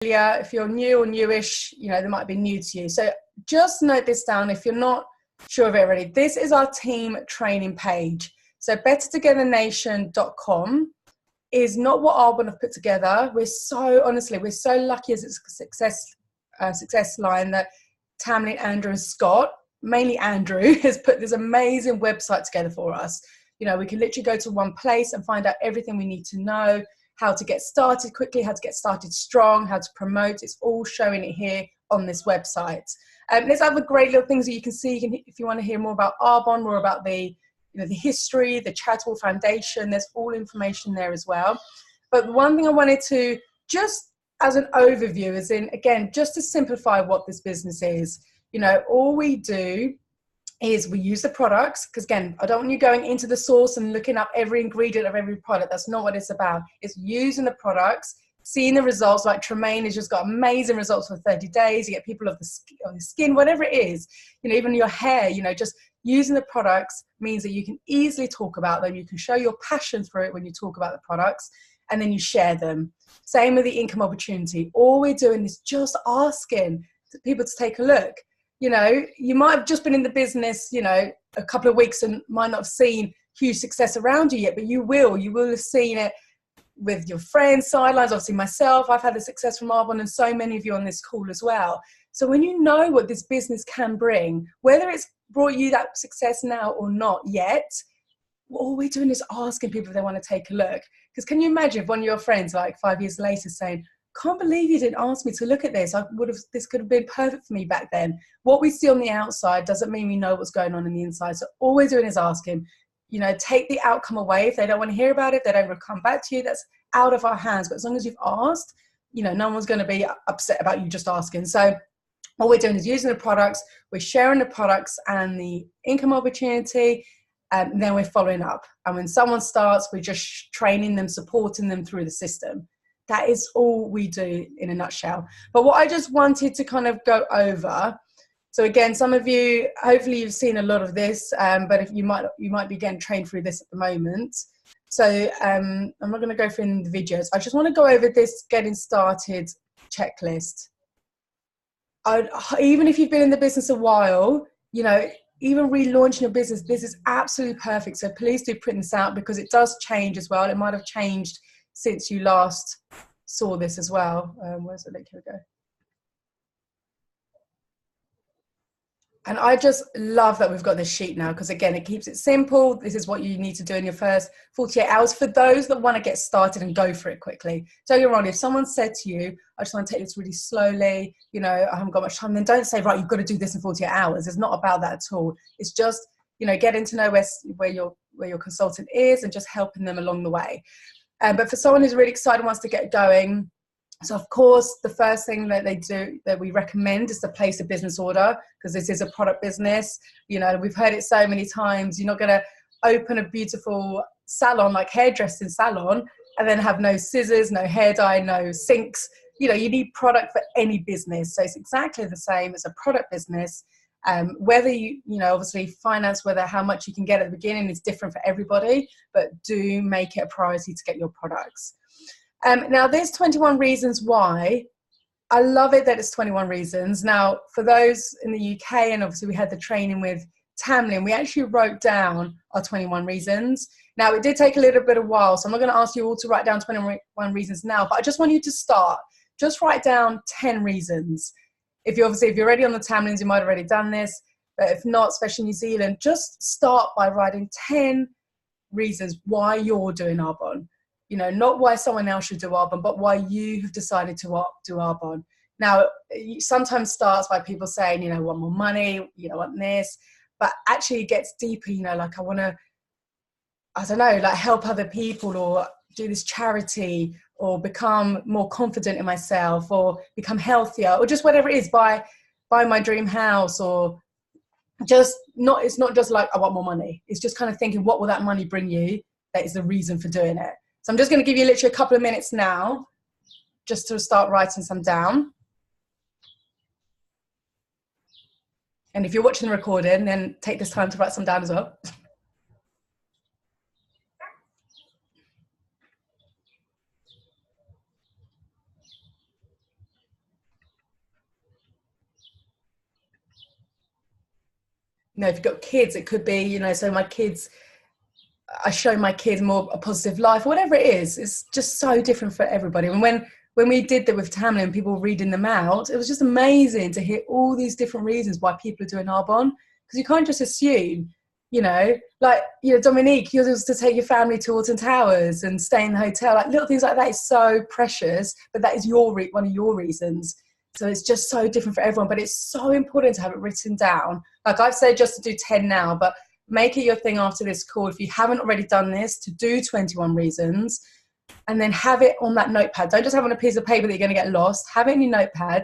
if you're new or newish, you know, they might be new to you. So just note this down if you're not sure of it already. This is our team training page. So bettertogethernation.com is not what Arbonne have put together. We're so lucky as it's a success line that Tamlin, Andrew and Scott, mainly Andrew, has put this amazing website together for us. You know, we can literally go to one place and find out everything we need to know, how to get started quickly, how to get started strong, how to promote. It's all showing it here on this website. There's other great little things that you can see. If you want to hear more about Arbonne, more about the history, the charitable foundation, there's all information there as well. But one thing I wanted to, just as an overview, as in, again, just to simplify what this business is, you know, all we do is we use the products, because again, I don't want you going into the source and looking up every ingredient of every product. That's not what it's about. It's using the products, seeing the results. Like Tremaine has just got amazing results for 30 days. You get people of the skin, whatever it is, you know, even your hair, you know, just using the products means that you can easily talk about them. You can show your passion for it when you talk about the products, and then you share them. Same with the income opportunity. All we're doing is just asking people to take a look. You know, you might have just been in the business, you know, a couple of weeks and might not have seen huge success around you yet, but you will have seen it with your friends, sidelines, obviously myself. I've had the success from Arbonne and so many of you on this call as well. So when you know what this business can bring, whether it's brought you that success now or not yet, all we're doing is asking people if they want to take a look. Because can you imagine if one of your friends, like 5 years later, saying, can't believe you didn't ask me to look at this. This could have been perfect for me back then. What we see on the outside doesn't mean we know what's going on in the inside. So all we're doing is asking, you know, take the outcome away. If they don't want to hear about it, they don't want to come back to you, that's out of our hands. But as long as you've asked, you know, no one's going to be upset about you just asking. So all we're doing is using the products, we're sharing the products and the income opportunity, and then we're following up. And when someone starts, we're just training them, supporting them through the system. That is all we do in a nutshell. But what I just wanted to kind of go over, so again, some of you, hopefully you've seen a lot of this, but if you might be getting trained through this at the moment. So I'm not going to go through the videos. I just want to go over this getting started checklist. Even if you've been in the business a while, you know, even relaunching your business, this is absolutely perfect. So please do print this out, because it does change as well. It might have changed since you last saw this as well. Where's the link? Here we go. And I just love that we've got this sheet now, because again, it keeps it simple. This is what you need to do in your first 48 hours for those that want to get started and go for it quickly. Don't get me wrong, if someone said to you, I just want to take this really slowly, you know, I haven't got much time, then don't say, right, you've got to do this in 48 hours. It's not about that at all. It's just, you know, getting to know where your consultant is and just helping them along the way. But for someone who's really excited and wants to get going, so of course, the first thing that we recommend is to place a business order, because this is a product business. You know, we've heard it so many times. You're not going to open a beautiful salon, like hairdressing salon, and then have no scissors, no hair dye, no sinks. You know, you need product for any business. So it's exactly the same as a product business. Whether you know, obviously finance, how much you can get at the beginning is different for everybody, but do make it a priority to get your products. Now there's 21 reasons why. I love it that it's 21 reasons. Now for those in the UK, and obviously we had the training with Tamlin, we actually wrote down our 21 reasons. Now it did take a little bit of while, so I'm not going to ask you all to write down 21 reasons now, but I just want you to start. Just write down 10 reasons. If you're already on the Tamlins, you might have already done this, but if not, especially in New Zealand, just start by writing 10 reasons why you're doing Arbonne. You know, not why someone else should do Arbonne, but why you have decided to do Arbonne. Now, it sometimes starts by people saying, you know, want more money, you know, want this, but actually it gets deeper, you know, like I want to, I don't know, like help other people, or do this charity, or become more confident in myself, or become healthier, or just whatever it is, buy my dream house, or just not, it's not just like I want more money. It's just kind of thinking, what will that money bring you? That is the reason for doing it. So I'm just going to give you literally a couple of minutes now just to start writing some down. And if you're watching the recording, then take this time to write some down as well. You know, if you've got kids, it could be, you know, so my kids, I show my kids more a positive life, whatever it is. It's just so different for everybody. And when we did that with Tamlin and people reading them out, it was just amazing to hear all these different reasons why people are doing Arbonne, because you can't just assume, you know, like, you know, Dominique, you're supposed to take your family to Alton Towers and stay in the hotel. Like, little things like that is so precious, but that is one of your reasons. So it's just so different for everyone, but it's so important to have it written down. Like I've said, just to do 10 now, but make it your thing after this call. If you haven't already done this, to do 21 reasons, and then have it on that notepad. Don't just have it on a piece of paper that you're going to get lost. Have it in your notepad.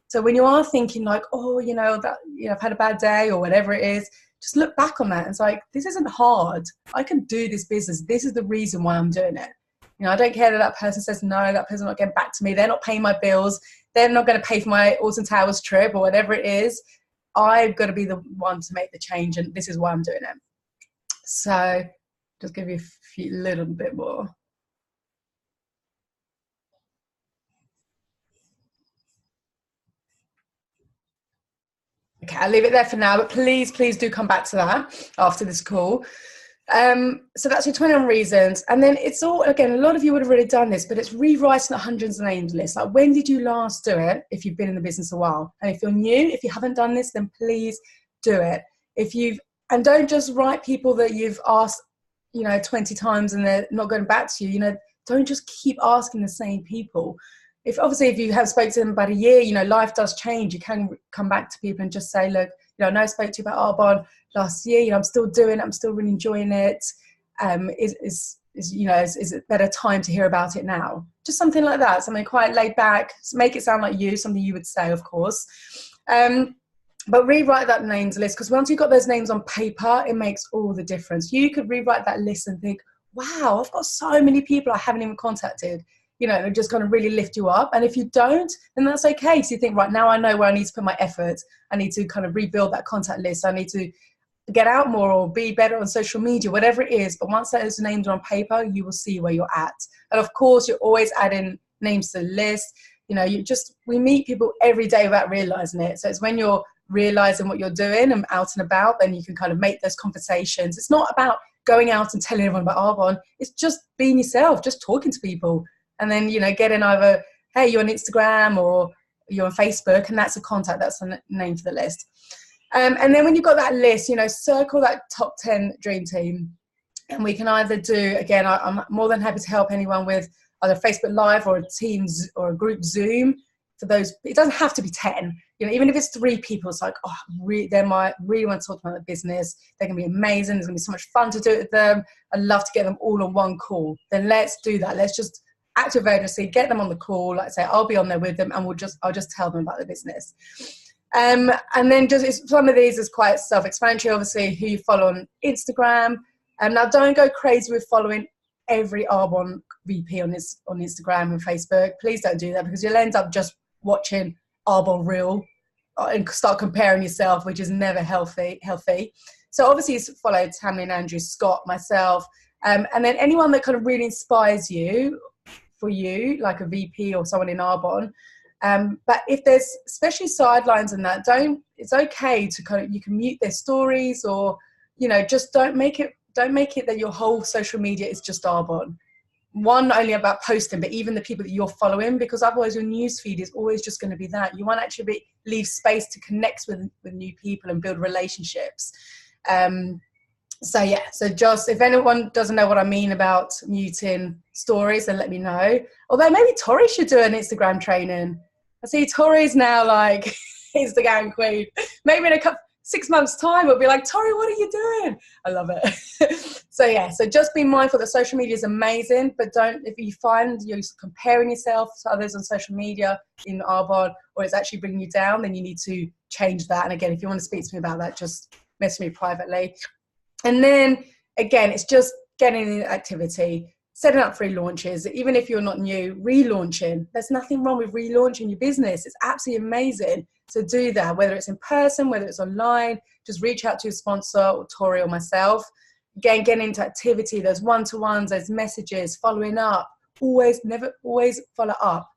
So when you are thinking like, oh, you know, that, you know, I've had a bad day or whatever it is, just look back on that and it's like, this isn't hard. I can do this business. This is the reason why I'm doing it. You know, I don't care that that person says no, that person's not getting back to me. They're not paying my bills. They're not going to pay for my Alton Towers trip or whatever it is. I've got to be the one to make the change, and this is why I'm doing it. So just give you a little bit more. Okay, I'll leave it there for now, but please do come back to that after this call. So that's your 21 reasons. And then it's all, again, a lot of you would have already done this, but it's rewriting the hundreds of names list. Like, when did you last do it if you've been in the business a while? And if you're new, if you haven't done this, then please do it. And don't just write people that you've asked, you know, 20 times and they're not going back to you. You know, don't just keep asking the same people. If you have spoke to them about a year, you know, life does change. You can come back to people and just say, look, you know, I know I spoke to you about Arbonne last year, you know, I'm still doing it, I'm still really enjoying it. Is it better time to hear about it now? Just something like that, something quite laid back, make it sound like you, something you would say, of course. But rewrite that names list, because once you've got those names on paper, it makes all the difference. You could rewrite that list and think, wow, I've got so many people I haven't even contacted. You know, they're just going to really lift you up. And if you don't, then that's okay. So you think, right, now I know where I need to put my effort. I need to kind of rebuild that contact list. I need to get out more or be better on social media, whatever it is. But once those names are on paper, you will see where you're at. And of course, you're always adding names to the list. You know, we meet people every day without realizing it. So it's when you're realizing what you're doing and out and about, then you can kind of make those conversations. It's not about going out and telling everyone about Arbonne. It's just being yourself, just talking to people. And then, you know, getting either, hey, you're on Instagram or you're on Facebook, and that's a contact, that's the name for the list. And then when you've got that list, you know, circle that top 10 dream team. And we can either do, again, I'm more than happy to help anyone with either Facebook Live or a Teams or a group Zoom. For those, it doesn't have to be 10. You know, even if it's 3 people, it's like, oh, they might really want to talk about the business. They're going to be amazing. There's going to be so much fun to do it with them. I'd love to get them all on one call. Then let's do that. Let's just act of urgency, get them on the call. Like I say, I'll be on there with them, and I'll just tell them about the business. And then some of these is quite self-explanatory, obviously, who you follow on Instagram. Now, don't go crazy with following every Arbonne VP on Instagram and Facebook. Please don't do that, because you'll end up just watching Arbonne Reel and start comparing yourself, which is never healthy. So obviously, follow Tamlin, Andrew, Scott, myself, and then anyone that kind of really inspires you, for you, like a VP or someone in Arbonne. But if there's especially sidelines and that, it's okay to kind of, you can mute their stories, or, you know, just don't make it that your whole social media is just Arbonne. One, not only about posting, but even the people that you're following, because otherwise your newsfeed is always just going to be that. You want to actually leave space to connect with new people and build relationships. So just, if anyone doesn't know what I mean about muting stories, then let me know. Although maybe Tori should do an Instagram training. I see Tori's now like Instagram queen. Maybe in 6 months' time, it'll be like, Tori, what are you doing? I love it. So just be mindful that social media is amazing, but if you find you're comparing yourself to others on social media in Arbonne, or it's actually bringing you down, then you need to change that. And again, if you want to speak to me about that, just message me privately. And then, again, it's just getting in activity, setting up free launches. Even if you're not new, relaunching. There's nothing wrong with relaunching your business. It's absolutely amazing to do that, whether it's in person, whether it's online. Just reach out to your sponsor, or Tori or myself. Again, get into activity. There's one-to-ones, there's messages, following up. Always follow up.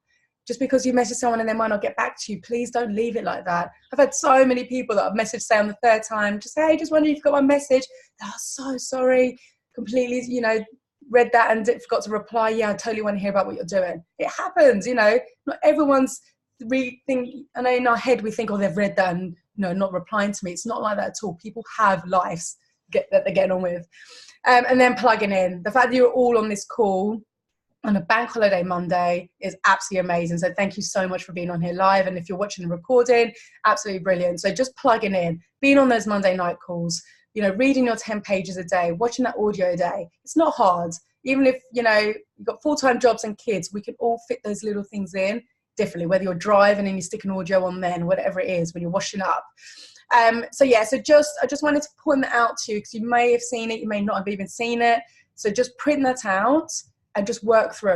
just because you message someone and they might not get back to you, please don't leave it like that. I've had so many people that I've messaged, say on the third time, just say, hey, just wondering if you got my message. Oh, so sorry, completely, you know, read that and forgot to reply. Yeah, I totally want to hear about what you're doing. It happens, you know, not everyone's really think, I know in our head we think, oh, they've read that and, you know, not replying to me. It's not like that at all. People have lives that they're getting on with. And then plugging in. The fact that you're all on this call on a bank holiday Monday is absolutely amazing. So thank you so much for being on here live. And if you're watching the recording, absolutely brilliant. So just plugging in, being on those Monday night calls, you know, reading your 10 pages a day, watching that audio a day. It's not hard. Even if, you know, you've got full-time jobs and kids, we can all fit those little things in differently, whether you're driving and you stick an audio on then, whatever it is, when you're washing up. So I just wanted to point that out to you because you may have seen it, you may not have even seen it. So just print that out and just work through it.